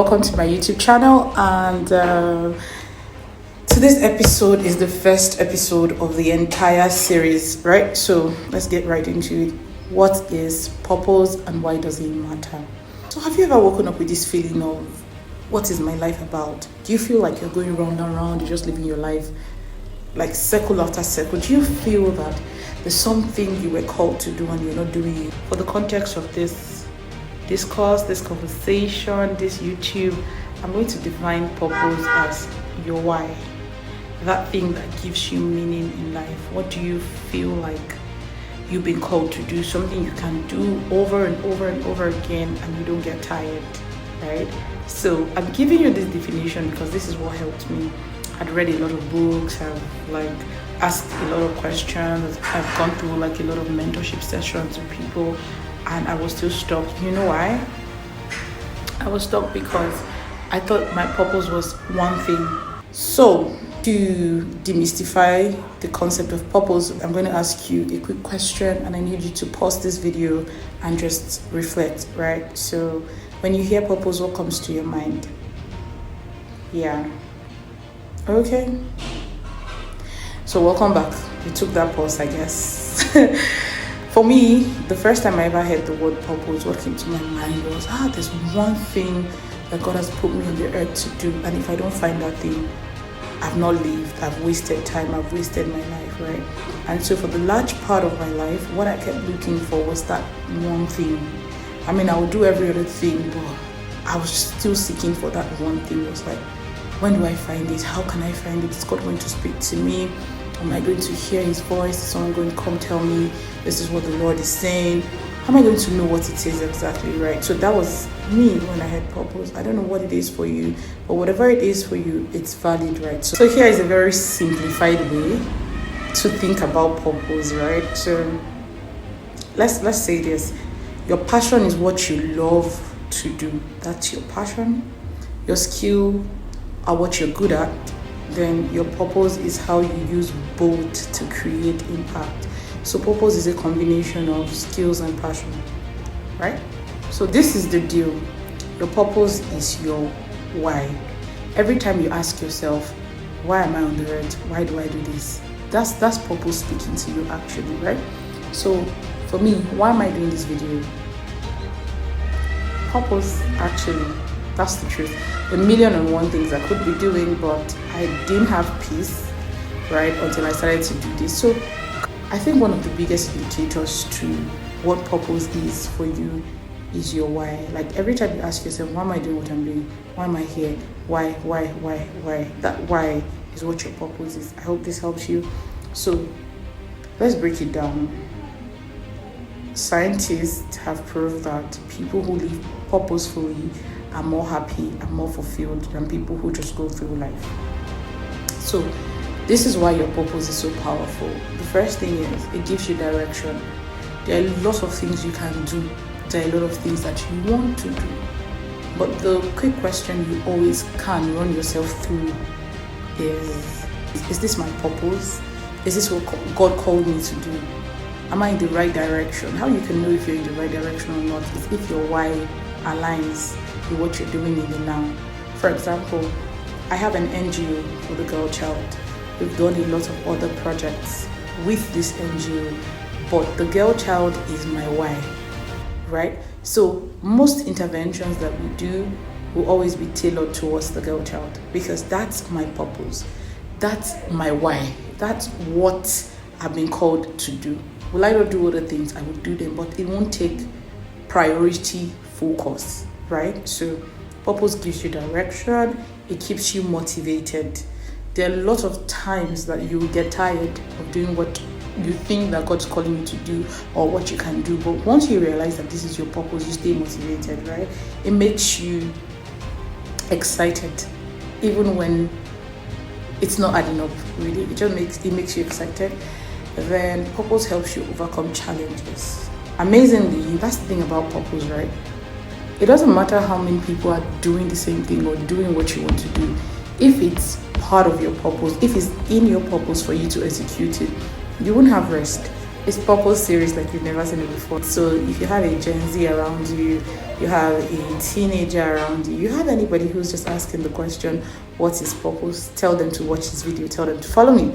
Welcome to my YouTube channel, and today's episode is the first episode of the entire series, right? So let's get right into it. What is purpose and why does it matter? So have you ever woken up with this feeling of, what is my life about? Do you feel like you're going round and round, you're just living your life like circle after circle? Do you feel that there's something you were called to do and you're not doing it? For the context of this discourse, this conversation, this YouTube, I'm going to define purpose as your why. That thing that gives you meaning in life. What do you feel like you've been called to do? Something you can do over and over and over again and you don't get tired, right? So I'm giving you this definition because this is what helped me. I'd read a lot of books, I've asked a lot of questions, I've gone through a lot of mentorship sessions with people, and I was still stuck. You know why? I was stuck because I thought my purpose was one thing. So to demystify the concept of purpose, I'm going to ask you a quick question, and I need you to pause this video and just reflect, right? So when you hear purpose, what comes to your mind? Yeah. Okay. So welcome back. You took that pause, I guess. For me, the first time I ever heard the word purpose, what came to my mind was, there's one thing that God has put me on the earth to do, and if I don't find that thing, I've not lived, I've wasted time, I've wasted my life, right? And so for the large part of my life, what I kept looking for was that one thing. I mean, I would do every other thing, but I was still seeking for that one thing. It was like, when do I find it? How can I find it? Is God going to speak to me? Am I going to hear his voice? Is someone going to come tell me this is what the Lord is saying? How am I going to know what it is exactly, right? So that was me when I had purpose. I don't know what it is for you, but whatever it is for you, it's valid, right? So here is a very simplified way to think about purpose, right? So let's say this. Your passion is what you love to do. That's your passion. Your skill are what you're good at. Then your purpose is how you use both to create impact. So purpose is a combination of skills and passion, right? So this is the deal. Your purpose is your why. Every time you ask yourself, why am I on the earth? Why do I do this? That's purpose speaking to you actually, right? So for me, why am I doing this video? Purpose, actually, that's the truth. 1,000,001 things I could be doing, but I didn't have peace, right, until I started to do this. So I think one of the biggest indicators to what purpose is for you is your why. Like every time you ask yourself, why am I doing what I'm doing? Why am I here? Why? That why is what your purpose is. I hope this helps you. So let's break it down. Scientists have proved that people who live purposefully are more happy and more fulfilled than people who just go through life. So this is why your purpose is so powerful. The first thing is it gives you direction. There are lots of things you can do. There are a lot of things that you want to do. But the quick question you always can run yourself through is this my purpose? Is this what God called me to do? Am I in the right direction? How you can know if you're in the right direction or not is if your why aligns with what you're doing in the now. For example, I have an NGO for the girl child. We've done a lot of other projects with this NGO, but the girl child is my why, right? So most interventions that we do will always be tailored towards the girl child because that's my purpose. That's my why. That's what I've been called to do. Will I not do other things? I will do them, but it won't take priority focus, right? So purpose gives you direction. It keeps you motivated. There are a lot of times that you will get tired of doing what you think that God's calling you to do or what you can do. But once you realize that this is your purpose, you stay motivated, right? It makes you excited even when it's not adding up, really. It makes you excited. Then purpose helps you overcome challenges. Amazingly, that's the thing about purpose, right? It doesn't matter how many people are doing the same thing or doing what you want to do. If it's part of your purpose, if it's in your purpose for you to execute it, you won't have rest. It's Purpose series like you've never seen it before. So if you have a Gen Z around you, you have a teenager around you, you have anybody who's just asking the question, what is purpose? Tell them to watch this video, tell them to follow me.